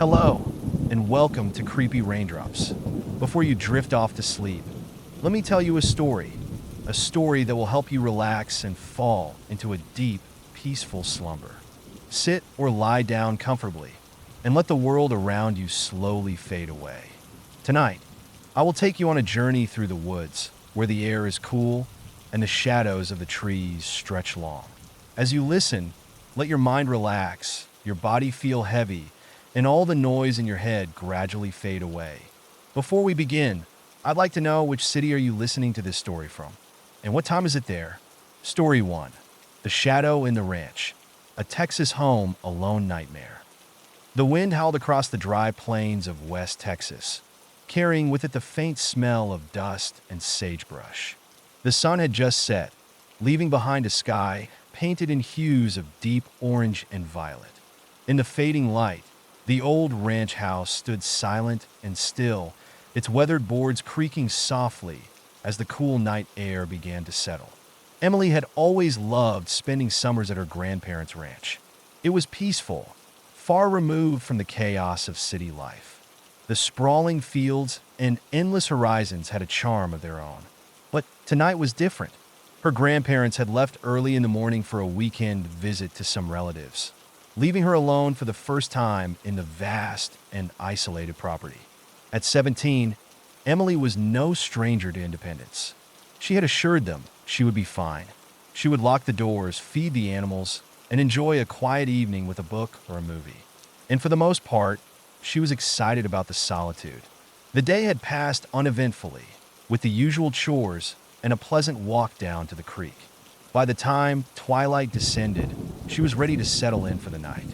Hello, and welcome to Creepy Raindrops. Before you drift off to sleep, let me tell you a story that will help you relax and fall into a deep, peaceful slumber. Sit or lie down comfortably, and let the world around you slowly fade away. Tonight, I will take you on a journey through the woods, where the air is cool and the shadows of the trees stretch long. As you listen, let your mind relax, your body feel heavy, and all the noise in your head gradually fade away. Before we begin, I'd like to know, which city are you listening to this story from? And what time is it there? Story 1. The Shadow in the Ranch. A Texas home alone nightmare. The wind howled across the dry plains of West Texas, carrying with it the faint smell of dust and sagebrush. The sun had just set, leaving behind a sky painted in hues of deep orange and violet. In the fading light, the old ranch house stood silent and still, its weathered boards creaking softly as the cool night air began to settle. Emily had always loved spending summers at her grandparents' ranch. It was peaceful, far removed from the chaos of city life. The sprawling fields and endless horizons had a charm of their own. But tonight was different. Her grandparents had left early in the morning for a weekend visit to some relatives, leaving her alone for the first time in the vast and isolated property. At 17, Emily was no stranger to independence. She had assured them she would be fine. She would lock the doors, feed the animals, and enjoy a quiet evening with a book or a movie. And for the most part, she was excited about the solitude. The day had passed uneventfully, with the usual chores and a pleasant walk down to the creek. By the time twilight descended, she was ready to settle in for the night.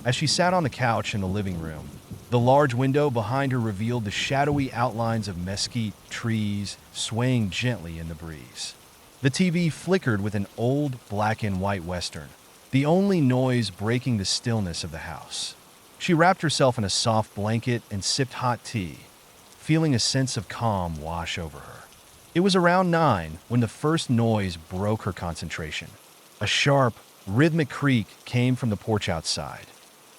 As she sat on the couch in the living room, the large window behind her revealed the shadowy outlines of mesquite trees swaying gently in the breeze. The TV flickered with an old black and white western, the only noise breaking the stillness of the house. She wrapped herself in a soft blanket and sipped hot tea, feeling a sense of calm wash over her. It was around 9 when the first noise broke her concentration. A sharp, rhythmic creak came from the porch outside.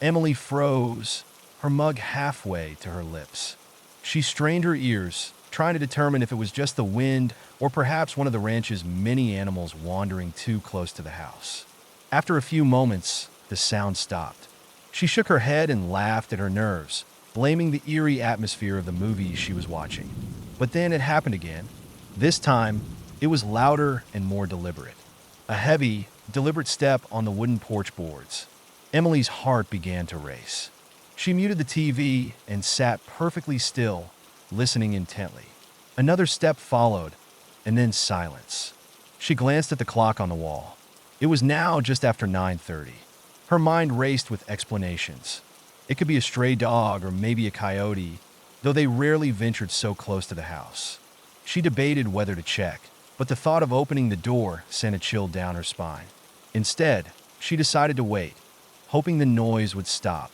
Emily froze, her mug halfway to her lips. She strained her ears, trying to determine if it was just the wind or perhaps one of the ranch's many animals wandering too close to the house. After a few moments, the sound stopped. She shook her head and laughed at her nerves, blaming the eerie atmosphere of the movie she was watching. But then it happened again. This time, it was louder and more deliberate. A heavy, deliberate step on the wooden porch boards. Emily's heart began to race. She muted the TV and sat perfectly still, listening intently. Another step followed, and then silence. She glanced at the clock on the wall. It was now just after 9:30. Her mind raced with explanations. It could be a stray dog or maybe a coyote, though they rarely ventured so close to the house. She debated whether to check, but the thought of opening the door sent a chill down her spine. Instead, she decided to wait, hoping the noise would stop.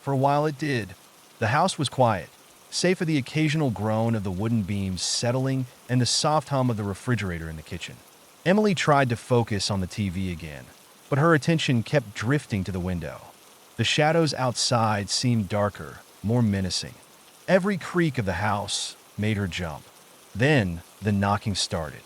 For a while it did. The house was quiet, save for the occasional groan of the wooden beams settling and the soft hum of the refrigerator in the kitchen. Emily tried to focus on the TV again, but her attention kept drifting to the window. The shadows outside seemed darker, more menacing. Every creak of the house made her jump. Then the knocking started.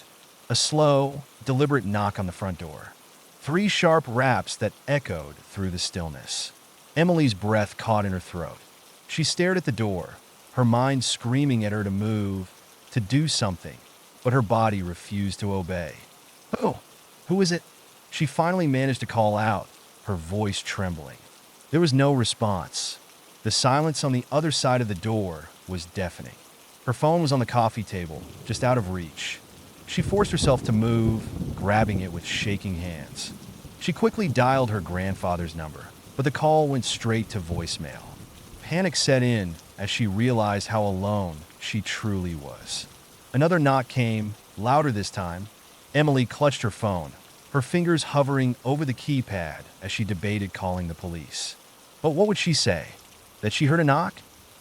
A slow, deliberate knock on the front door. 3 sharp raps that echoed through the stillness. Emily's breath caught in her throat. She stared at the door, her mind screaming at her to move, to do something, but her body refused to obey. "Oh, who is it?" She finally managed to call out, her voice trembling. There was no response. The silence on the other side of the door was deafening. Her phone was on the coffee table, just out of reach. She forced herself to move, grabbing it with shaking hands. She quickly dialed her grandfather's number, but the call went straight to voicemail. Panic set in as she realized how alone she truly was. Another knock came, louder this time. Emily clutched her phone, her fingers hovering over the keypad as she debated calling the police. But what would she say? That she heard a knock?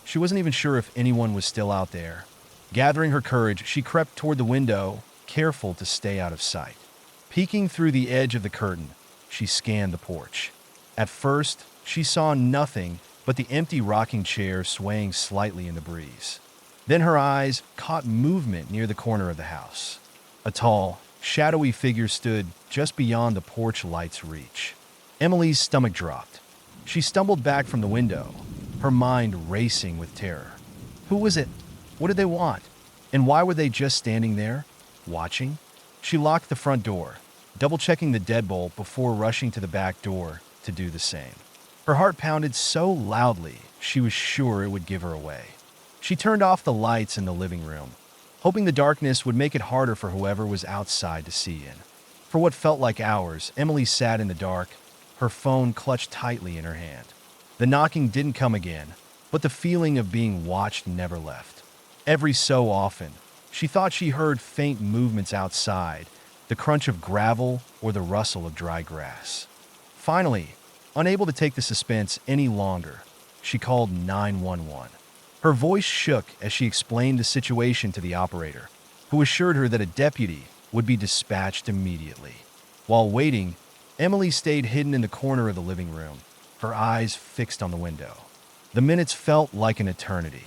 She wasn't even sure if anyone was still out there. Gathering her courage, she crept toward the window, careful to stay out of sight. Peeking through the edge of the curtain, she scanned the porch. At first, she saw nothing but the empty rocking chair swaying slightly in the breeze. Then her eyes caught movement near the corner of the house. A tall, shadowy figure stood just beyond the porch light's reach. Emily's stomach dropped. She stumbled back from the window, her mind racing with terror. Who was it? What did they want? And why were they just standing there, watching? She locked the front door, double-checking the deadbolt before rushing to the back door to do the same. Her heart pounded so loudly she was sure it would give her away. She turned off the lights in the living room, hoping the darkness would make it harder for whoever was outside to see in. For what felt like hours, Emily sat in the dark, her phone clutched tightly in her hand. The knocking didn't come again, but the feeling of being watched never left. Every so often, she thought she heard faint movements outside, the crunch of gravel or the rustle of dry grass. Finally, unable to take the suspense any longer, she called 911. Her voice shook as she explained the situation to the operator, who assured her that a deputy would be dispatched immediately. While waiting, Emily stayed hidden in the corner of the living room, her eyes fixed on the window. The minutes felt like an eternity.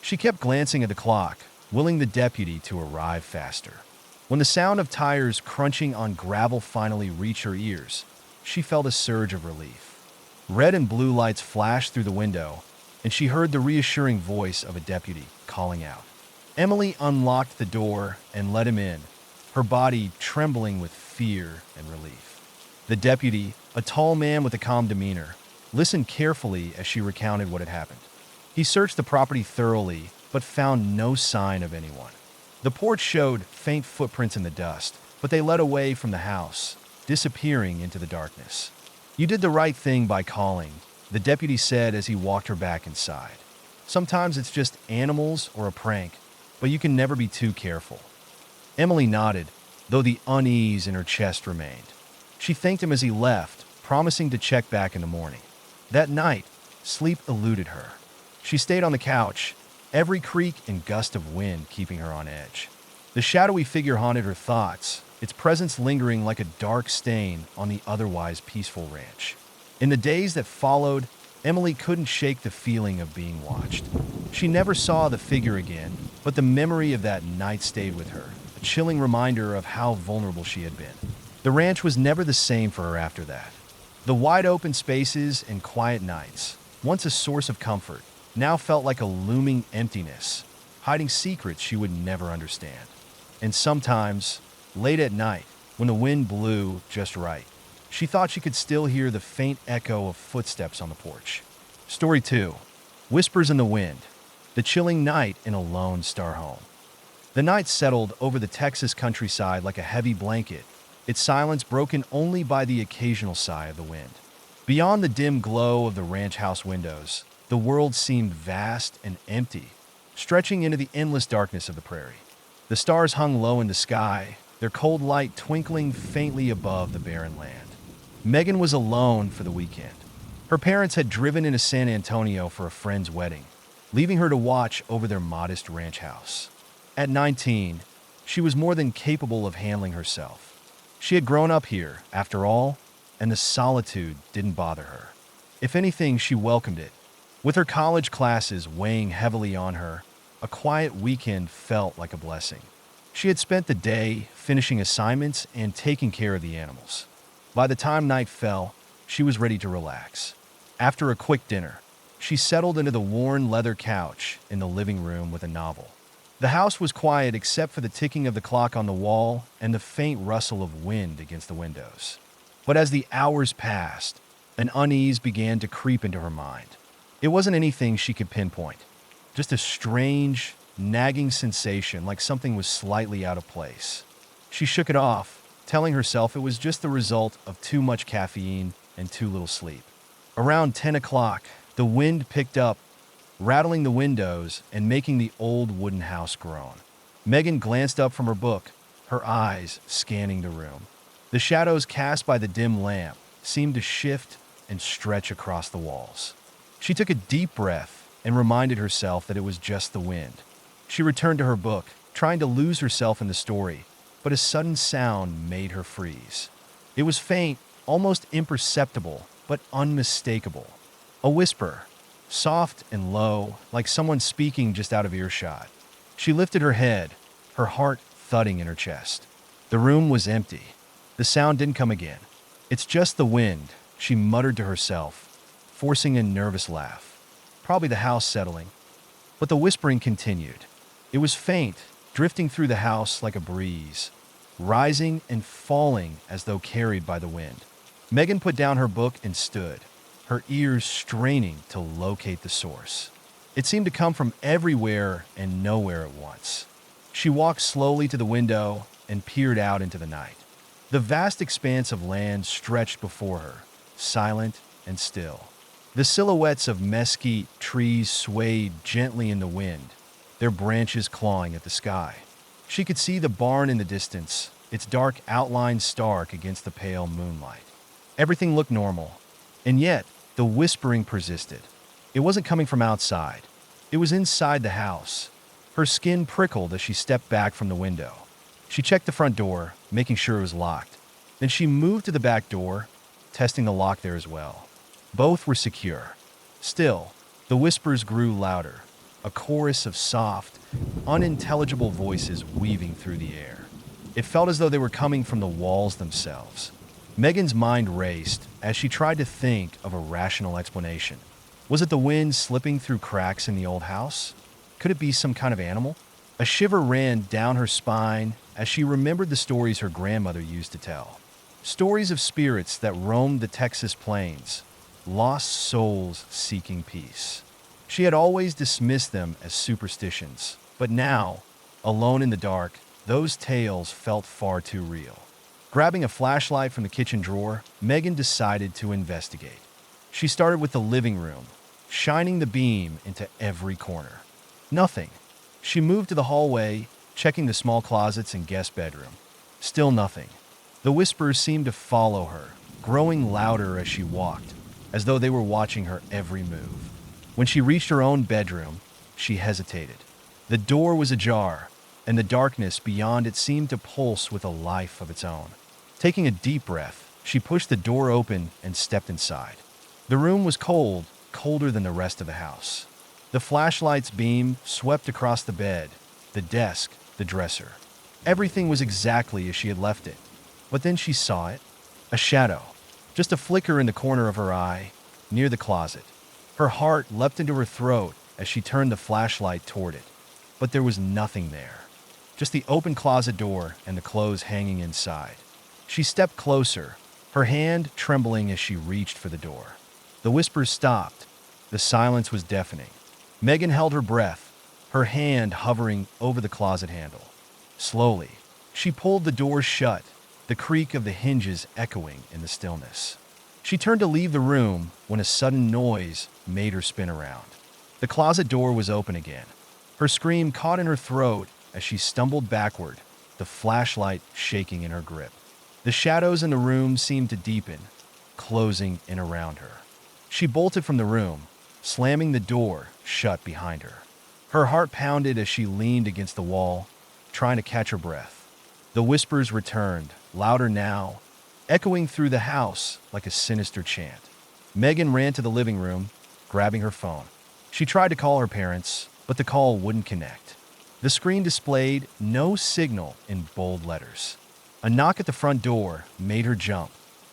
She kept glancing at the clock, willing the deputy to arrive faster. When the sound of tires crunching on gravel finally reached her ears, she felt a surge of relief. Red and blue lights flashed through the window, and she heard the reassuring voice of a deputy calling out. Emily unlocked the door and let him in, her body trembling with fear and relief. The deputy, a tall man with a calm demeanor, listened carefully as she recounted what had happened. He searched the property thoroughly, but found no sign of anyone. The porch showed faint footprints in the dust, but they led away from the house, disappearing into the darkness. "You did the right thing by calling," the deputy said as he walked her back inside. "Sometimes it's just animals or a prank, but you can never be too careful." Emily nodded, though the unease in her chest remained. She thanked him as he left, promising to check back in the morning. That night, sleep eluded her. She stayed on the couch, every creak and gust of wind keeping her on edge. The shadowy figure haunted her thoughts, its presence lingering like a dark stain on the otherwise peaceful ranch. In the days that followed, Emily couldn't shake the feeling of being watched. She never saw the figure again, but the memory of that night stayed with her, a chilling reminder of how vulnerable she had been. The ranch was never the same for her after that. The wide open spaces and quiet nights, once a source of comfort, now felt like a looming emptiness, hiding secrets she would never understand. And sometimes, late at night, when the wind blew just right, she thought she could still hear the faint echo of footsteps on the porch. Story 2. Whispers in the Wind. The chilling night in a Lone Star home. The night settled over the Texas countryside like a heavy blanket, its silence broken only by the occasional sigh of the wind. Beyond the dim glow of the ranch house windows, the world seemed vast and empty, stretching into the endless darkness of the prairie. The stars hung low in the sky, their cold light twinkling faintly above the barren land. Megan was alone for the weekend. Her parents had driven into San Antonio for a friend's wedding, leaving her to watch over their modest ranch house. At 19, she was more than capable of handling herself. She had grown up here, after all, and the solitude didn't bother her. If anything, she welcomed it. With her college classes weighing heavily on her, a quiet weekend felt like a blessing. She had spent the day finishing assignments and taking care of the animals. By the time night fell, she was ready to relax. After a quick dinner, she settled into the worn leather couch in the living room with a novel. The house was quiet except for the ticking of the clock on the wall and the faint rustle of wind against the windows. But as the hours passed, an unease began to creep into her mind. It wasn't anything she could pinpoint, just a strange, nagging sensation like something was slightly out of place. She shook it off, telling herself it was just the result of too much caffeine and too little sleep. Around 10 o'clock, the wind picked up, rattling the windows and making the old wooden house groan. Megan glanced up from her book, her eyes scanning the room. The shadows cast by the dim lamp seemed to shift and stretch across the walls. She took a deep breath and reminded herself that it was just the wind. She returned to her book, trying to lose herself in the story, but a sudden sound made her freeze. It was faint, almost imperceptible, but unmistakable. A whisper, soft and low, like someone speaking just out of earshot. She lifted her head, her heart thudding in her chest. The room was empty. The sound didn't come again. "It's just the wind," she muttered to herself, forcing a nervous laugh. "Probably the house settling." But the whispering continued. It was faint, drifting through the house like a breeze, rising and falling as though carried by the wind. Megan put down her book and stood, her ears straining to locate the source. It seemed to come from everywhere and nowhere at once. She walked slowly to the window and peered out into the night. The vast expanse of land stretched before her, silent and still. The silhouettes of mesquite trees swayed gently in the wind, their branches clawing at the sky. She could see the barn in the distance, its dark outline stark against the pale moonlight. Everything looked normal, and yet the whispering persisted. It wasn't coming from outside. It was inside the house. Her skin prickled as she stepped back from the window. She checked the front door, making sure it was locked. Then she moved to the back door, testing the lock there as well. Both were secure. Still, the whispers grew louder, a chorus of soft, unintelligible voices weaving through the air. It felt as though they were coming from the walls themselves. Megan's mind raced as she tried to think of a rational explanation. Was it the wind slipping through cracks in the old house? Could it be some kind of animal? A shiver ran down her spine as she remembered the stories her grandmother used to tell. Stories of spirits that roamed the Texas plains, lost souls seeking peace. She had always dismissed them as superstitions, but now, alone in the dark, those tales felt far too real. Grabbing a flashlight from the kitchen drawer, Megan decided to investigate. She started with the living room, shining the beam into every corner. Nothing. She moved to the hallway, checking the small closets and guest bedroom. Still nothing. The whispers seemed to follow her, growing louder as she walked, as though they were watching her every move. When she reached her own bedroom, she hesitated. The door was ajar, and the darkness beyond it seemed to pulse with a life of its own. Taking a deep breath, she pushed the door open and stepped inside. The room was cold, colder than the rest of the house. The flashlight's beam swept across the bed, the desk, the dresser. Everything was exactly as she had left it. But then she saw it. A shadow. Just a flicker in the corner of her eye, near the closet. Her heart leapt into her throat as she turned the flashlight toward it. But there was nothing there. Just the open closet door and the clothes hanging inside. She stepped closer, her hand trembling as she reached for the door. The whispers stopped. The silence was deafening. Megan held her breath, her hand hovering over the closet handle. Slowly, she pulled the door shut, the creak of the hinges echoing in the stillness. She turned to leave the room when a sudden noise made her spin around. The closet door was open again. Her scream caught in her throat as she stumbled backward, the flashlight shaking in her grip. The shadows in the room seemed to deepen, closing in around her. She bolted from the room, slamming the door shut behind her. Her heart pounded as she leaned against the wall, trying to catch her breath. The whispers returned, louder now, echoing through the house like a sinister chant. Megan ran to the living room, grabbing her phone. She tried to call her parents, but the call wouldn't connect. The screen displayed no signal in bold letters. A knock at the front door made her jump.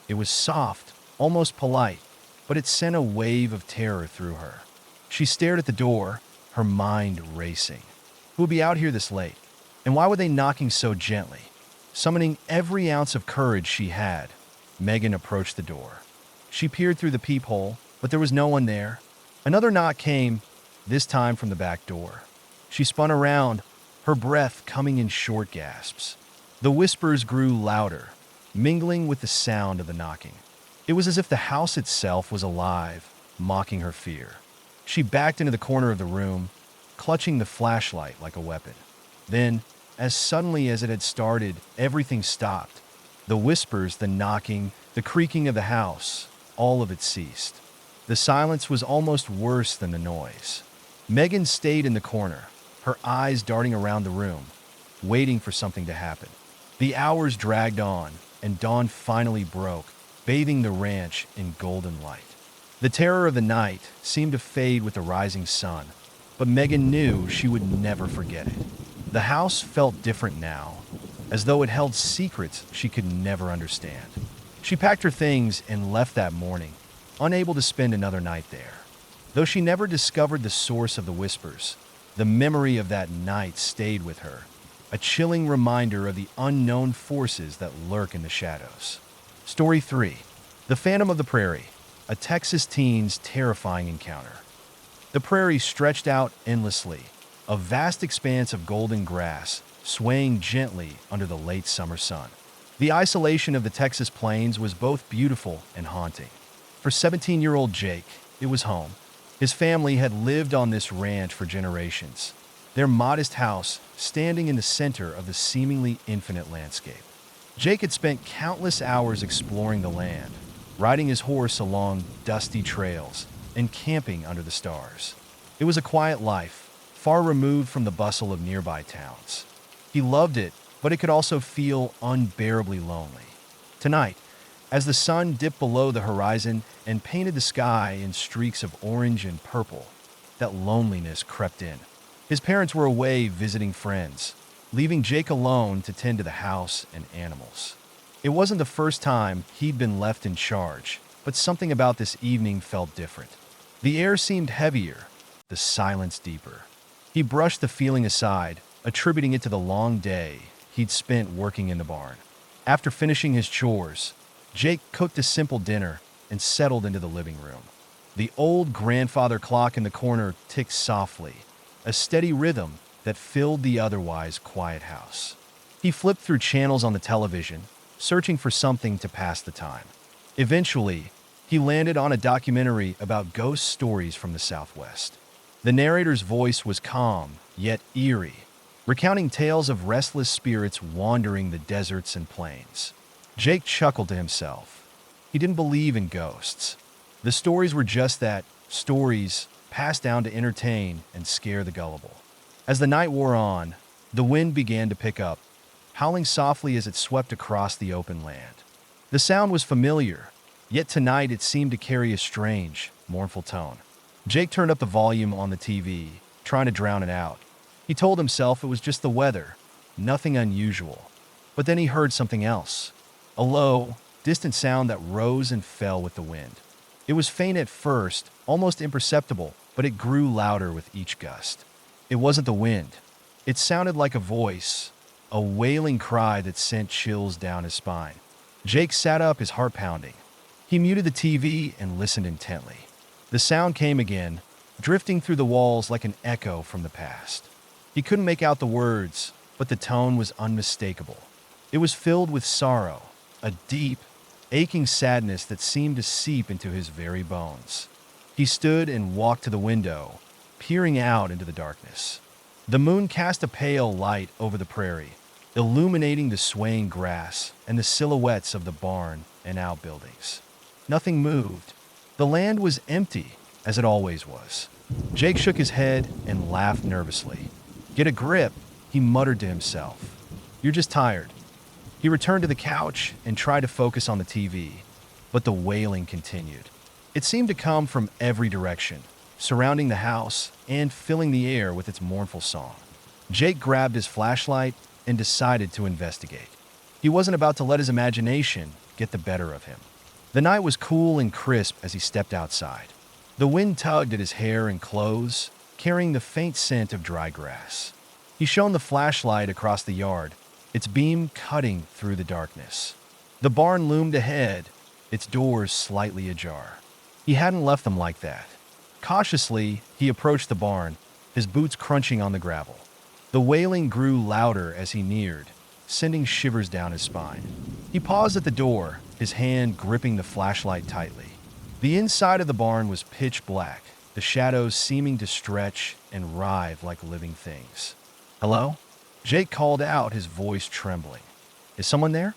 It was soft, almost polite, but it sent a wave of terror through her. She stared at the door, her mind racing. Who would be out here this late? And why were they knocking so gently? Summoning every ounce of courage she had, Megan approached the door. She peered through the peephole, but there was no one there. Another knock came, this time from the back door. She spun around, her breath coming in short gasps. The whispers grew louder, mingling with the sound of the knocking. It was as if the house itself was alive, mocking her fear. She backed into the corner of the room, clutching the flashlight like a weapon. Then, as suddenly as it had started, everything stopped. The whispers, the knocking, the creaking of the house, all of it ceased. The silence was almost worse than the noise. Megan stayed in the corner, her eyes darting around the room, waiting for something to happen. The hours dragged on, and dawn finally broke, bathing the ranch in golden light. The terror of the night seemed to fade with the rising sun, but Megan knew she would never forget it. The house felt different now, as though it held secrets she could never understand. She packed her things and left that morning, unable to spend another night there. Though she never discovered the source of the whispers, the memory of that night stayed with her, a chilling reminder of the unknown forces that lurk in the shadows. Story 3. The Phantom of the Prairie, a Texas teen's terrifying encounter. The prairie stretched out endlessly, a vast expanse of golden grass swaying gently under the late summer sun. The isolation of the Texas plains was both beautiful and haunting. For 17-year-old Jake, it was home. His family had lived on this ranch for generations, their modest house standing in the center of the seemingly infinite landscape. Jake had spent countless hours exploring the land, riding his horse along dusty trails, and camping under the stars. It was a quiet life, far removed from the bustle of nearby towns. He loved it, but it could also feel unbearably lonely. Tonight, as the sun dipped below the horizon and painted the sky in streaks of orange and purple, that loneliness crept in. His parents were away visiting friends, leaving Jake alone to tend to the house and animals. It wasn't the first time he'd been left in charge, but something about this evening felt different. The air seemed heavier, the silence deeper. He brushed the feeling aside, attributing it to the long day he'd spent working in the barn. After finishing his chores, Jake cooked a simple dinner and settled into the living room. The old grandfather clock in the corner ticked softly, a steady rhythm that filled the otherwise quiet house. He flipped through channels on the television, searching for something to pass the time. Eventually, he landed on a documentary about ghost stories from the Southwest. The narrator's voice was calm, yet eerie, recounting tales of restless spirits wandering the deserts and plains. Jake chuckled to himself. He didn't believe in ghosts. The stories were just that, stories passed down to entertain and scare the gullible. As the night wore on, the wind began to pick up, howling softly as it swept across the open land. The sound was familiar, yet tonight it seemed to carry a strange, mournful tone. Jake turned up the volume on the TV, trying to drown it out. He told himself it was just the weather, nothing unusual. But then he heard something else. A low, distant sound that rose and fell with the wind. It was faint at first, almost imperceptible, but it grew louder with each gust. It wasn't the wind. It sounded like a voice, a wailing cry that sent chills down his spine. Jake sat up, his heart pounding. He muted the TV and listened intently. The sound came again, drifting through the walls like an echo from the past. He couldn't make out the words, but the tone was unmistakable. It was filled with sorrow, a deep, aching sadness that seemed to seep into his very bones. He stood and walked to the window, peering out into the darkness. The moon cast a pale light over the prairie, illuminating the swaying grass and the silhouettes of the barn and outbuildings. Nothing moved. The land was empty, as it always was. Jake shook his head and laughed nervously. "Get a grip," he muttered to himself. "You're just tired." He returned to the couch and tried to focus on the TV, but the wailing continued. It seemed to come from every direction, surrounding the house and filling the air with its mournful song. Jake grabbed his flashlight and decided to investigate. He wasn't about to let his imagination get the better of him. The night was cool and crisp as he stepped outside. The wind tugged at his hair and clothes, carrying the faint scent of dry grass. He shone the flashlight across the yard, its beam cutting through the darkness. The barn loomed ahead, its doors slightly ajar. He hadn't left them like that. Cautiously, he approached the barn, his boots crunching on the gravel. The wailing grew louder as he neared, sending shivers down his spine. He paused at the door, his hand gripping the flashlight tightly. The inside of the barn was pitch black, the shadows seeming to stretch and writhe like living things. "Hello?" Jake called out, his voice trembling. "Is someone there?"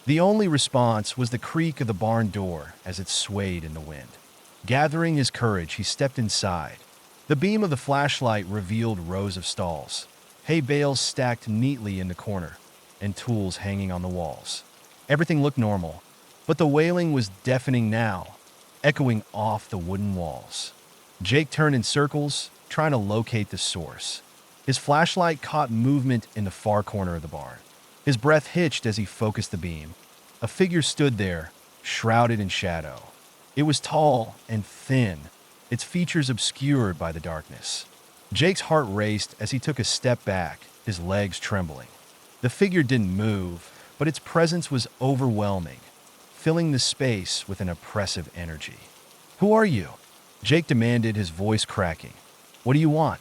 The only response was the creak of the barn door as it swayed in the wind. Gathering his courage, he stepped inside. The beam of the flashlight revealed rows of stalls, hay bales stacked neatly in the corner, and tools hanging on the walls. Everything looked normal, but the wailing was deafening now, echoing off the wooden walls. Jake turned in circles, trying to locate the source. His flashlight caught movement in the far corner of the barn. His breath hitched as he focused the beam. A figure stood there, shrouded in shadow. It was tall and thin, its features obscured by the darkness. Jake's heart raced as he took a step back, his legs trembling. The figure didn't move, but its presence was overwhelming, filling the space with an oppressive energy. "Who are you?" Jake demanded, his voice cracking. "What do you want?"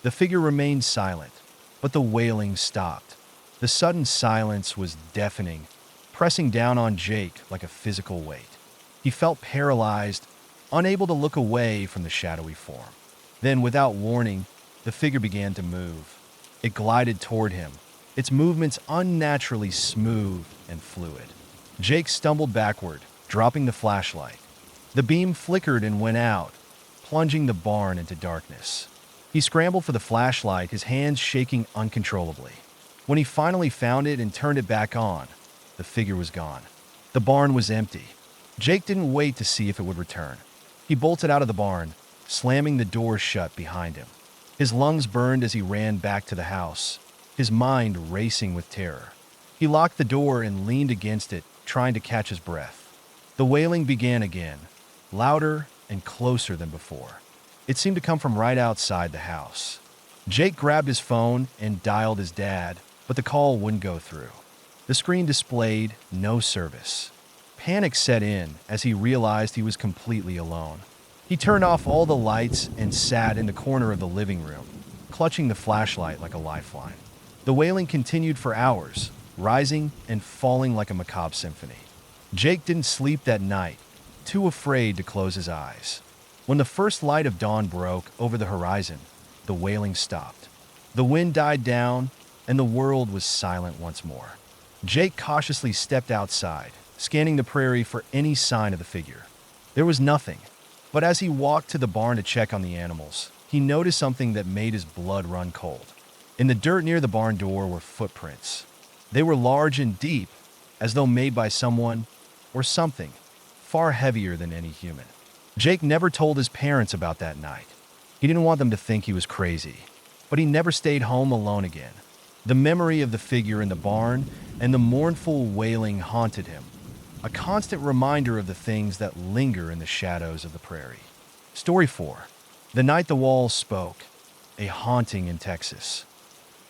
The figure remained silent, but the wailing stopped. The sudden silence was deafening, pressing down on Jake like a physical weight. He felt paralyzed, unable to look away from the shadowy form. Then, without warning, the figure began to move. It glided toward him, its movements unnaturally smooth and fluid. Jake stumbled backward, dropping the flashlight. The beam flickered and went out, plunging the barn into darkness. He scrambled for the flashlight, his hands shaking uncontrollably. When he finally found it and turned it back on, the figure was gone. The barn was empty. Jake didn't wait to see if it would return. He bolted out of the barn, slamming the door shut behind him. His lungs burned as he ran back to the house, his mind racing with terror. He locked the door and leaned against it, trying to catch his breath. The wailing began again, louder and closer than before. It seemed to come from right outside the house. Jake grabbed his phone and dialed his dad, but the call wouldn't go through. The screen displayed no service. Panic set in as he realized he was completely alone. He turned off all the lights and sat in the corner of the living room, clutching the flashlight like a lifeline. The wailing continued for hours, rising and falling like a macabre symphony. Jake didn't sleep that night, too afraid to close his eyes. When the first light of dawn broke over the horizon, the wailing stopped. The wind died down, and the world was silent once more. Jake cautiously stepped outside, scanning the prairie for any sign of the figure. There was nothing, but as he walked to the barn to check on the animals, he noticed something that made his blood run cold. In the dirt near the barn door were footprints. They were large and deep, as though made by someone or something far heavier than any human. Jake never told his parents about that night. He didn't want them to think he was crazy, but he never stayed home alone again. The memory of the figure in the barn and the mournful wailing haunted him, a constant reminder of the things that linger in the shadows of the prairie. Story 4. The Night the Walls Spoke, a haunting in Texas.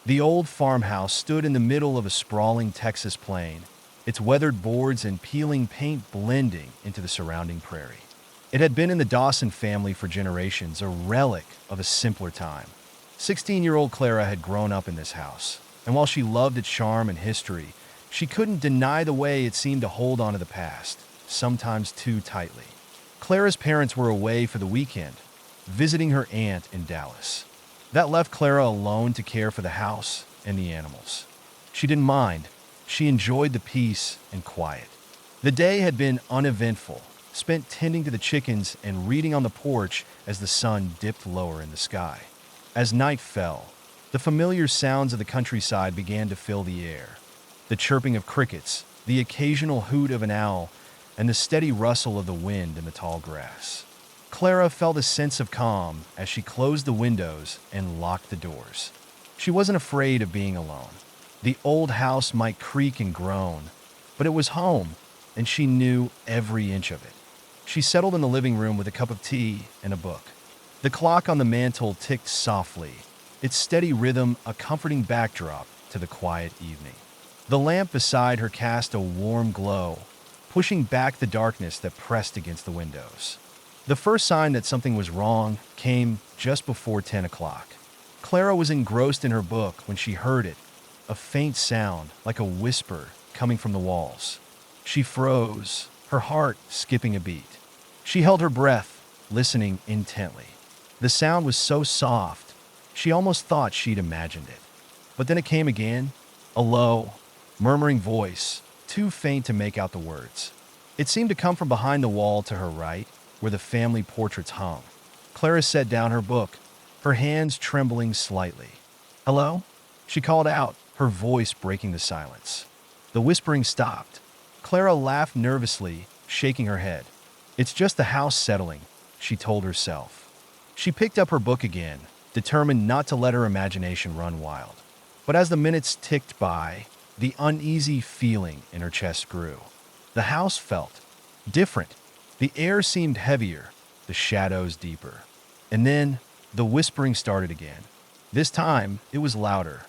The old farmhouse stood in the middle of a sprawling Texas plain, its weathered boards and peeling paint blending into the surrounding prairie. It had been in the Dawson family for generations, a relic of a simpler time. 16-year-old Clara had grown up in this house, and while she loved its charm and history, she couldn't deny the way it seemed to hold on to the past, sometimes too tightly. Clara's parents were away for the weekend, visiting her aunt in Dallas. That left Clara alone to care for the house and the animals. She didn't mind. She enjoyed the peace and quiet. The day had been uneventful, spent tending to the chickens and reading on the porch as the sun dipped lower in the sky. As night fell, the familiar sounds of the countryside began to fill the air. The chirping of crickets, the occasional hoot of an owl, and the steady rustle of the wind in the tall grass. Clara felt a sense of calm as she closed the windows and locked the doors. She wasn't afraid of being alone. The old house might creak and groan, but it was home, and she knew every inch of it. She settled in the living room with a cup of tea and a book. The clock on the mantel ticked softly, its steady rhythm a comforting backdrop to the quiet evening. The lamp beside her cast a warm glow, pushing back the darkness that pressed against the windows. The first sign that something was wrong came just before 10 o'clock. Clara was engrossed in her book when she heard it, a faint sound like a whisper coming from the walls. She froze, her heart skipping a beat. She held her breath, listening intently. The sound was so soft, she almost thought she'd imagined it. But then it came again, a low, murmuring voice, too faint to make out the words. It seemed to come from behind the wall to her right, where the family portraits hung. Clara set down her book, her hands trembling slightly. "Hello?" she called out, her voice breaking the silence. The whispering stopped. Clara laughed nervously, shaking her head. It's just the house settling, she told herself. She picked up her book again, determined not to let her imagination run wild. But as the minutes ticked by, the uneasy feeling in her chest grew. The house felt different. The air seemed heavier, the shadows deeper. And then the whispering started again. This time, it was louder.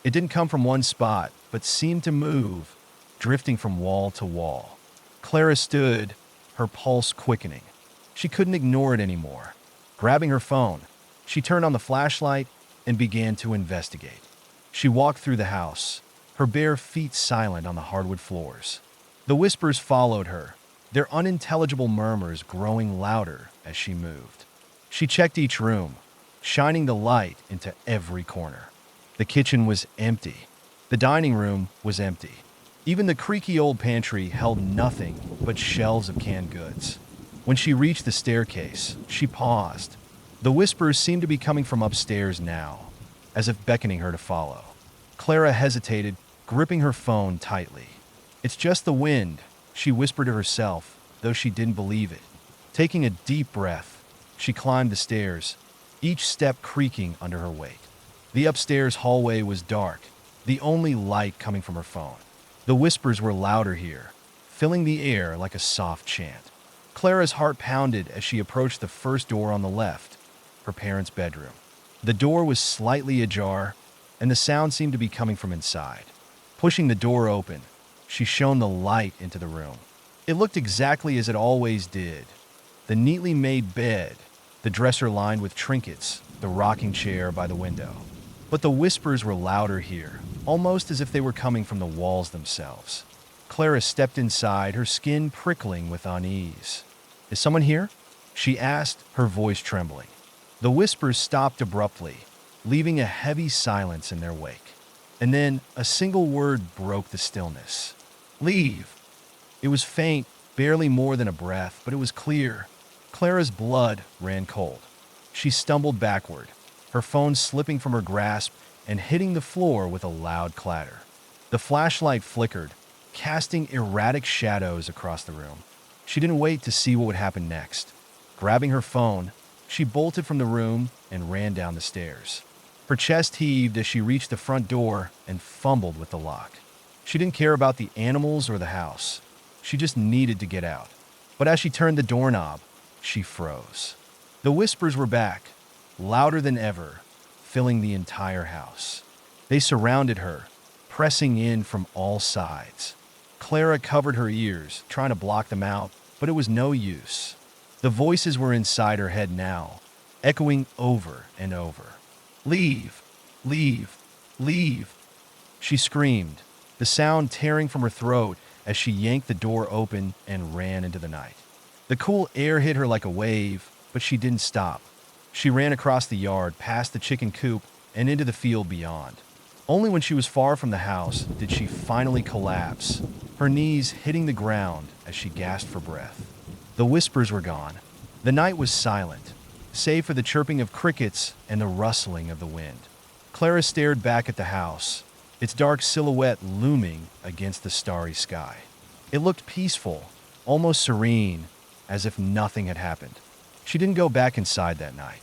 It didn't come from one spot, but seemed to move, drifting from wall to wall. Clara stood, her pulse quickening. She couldn't ignore it anymore. Grabbing her phone, she turned on the flashlight and began to investigate. She walked through the house, her bare feet silent on the hardwood floors. The whispers followed her, their unintelligible murmurs growing louder as she moved. She checked each room, shining the light into every corner. The kitchen was empty. The dining room was empty. Even the creaky old pantry held nothing but shelves of canned goods. When she reached the staircase, she paused. The whispers seemed to be coming from upstairs now, as if beckoning her to follow. Clara hesitated, gripping her phone tightly. "It's just the wind," she whispered to herself, though she didn't believe it. Taking a deep breath, she climbed the stairs, each step creaking under her weight. The upstairs hallway was dark, the only light coming from her phone. The whispers were louder here, filling the air like a soft chant. Clara's heart pounded as she approached the first door on the left, her parents' bedroom. The door was slightly ajar, and the sound seemed to be coming from inside. Pushing the door open, she shone the light into the room. It looked exactly as it always did. The neatly made bed, the dresser lined with trinkets, the rocking chair by the window. But the whispers were louder here, almost as if they were coming from the walls themselves. Clara stepped inside, her skin prickling with unease. "Is someone here?" she asked, her voice trembling. The whispers stopped abruptly, leaving a heavy silence in their wake. And then a single word broke the stillness. "Leave." It was faint, barely more than a breath, but it was clear. Clara's blood ran cold. She stumbled backward, her phone slipping from her grasp and hitting the floor with a loud clatter. The flashlight flickered, casting erratic shadows across the room. She didn't wait to see what would happen next. Grabbing her phone, she bolted from the room and ran down the stairs. Her chest heaved as she reached the front door and fumbled with the lock. She didn't care about the animals or the house. She just needed to get out. But as she turned the doorknob, she froze. The whispers were back, louder than ever, filling the entire house. They surrounded her, pressing in from all sides. Clara covered her ears, trying to block them out, but it was no use. The voices were inside her head now, echoing over and over. "Leave! Leave! Leave!" She screamed, the sound tearing from her throat as she yanked the door open and ran into the night. The cool air hit her like a wave, but she didn't stop. She ran across the yard, past the chicken coop, and into the field beyond. Only when she was far from the house did she finally collapse, her knees hitting the ground as she gasped for breath. The whispers were gone. The night was silent, save for the chirping of crickets and the rustling of the wind. Clara stared back at the house, its dark silhouette looming against the starry sky. It looked peaceful, almost serene, as if nothing had happened. She didn't go back inside that night.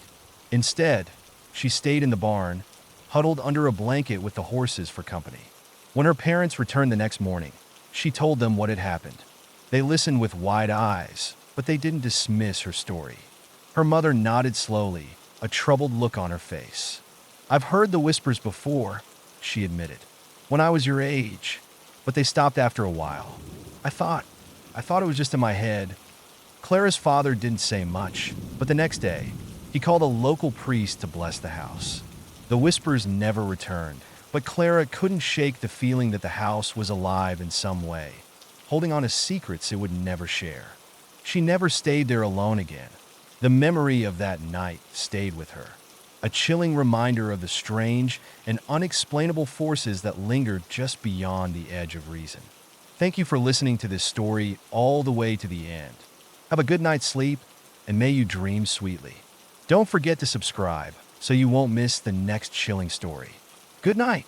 Instead, she stayed in the barn, huddled under a blanket with the horses for company. When her parents returned the next morning, she told them what had happened. They listened with wide eyes, but they didn't dismiss her story. Her mother nodded slowly, a troubled look on her face. "I've heard the whispers before," she admitted, "when I was your age, but they stopped after a while. I thought it was just in my head." Clara's father didn't say much, but the next day, he called a local priest to bless the house. The whispers never returned, but Clara couldn't shake the feeling that the house was alive in some way, holding on to secrets it would never share. She never stayed there alone again. The memory of that night stayed with her, a chilling reminder of the strange and unexplainable forces that lingered just beyond the edge of reason. Thank you for listening to this story all the way to the end. Have a good night's sleep, and may you dream sweetly. Don't forget to subscribe so you won't miss the next chilling story. Good night.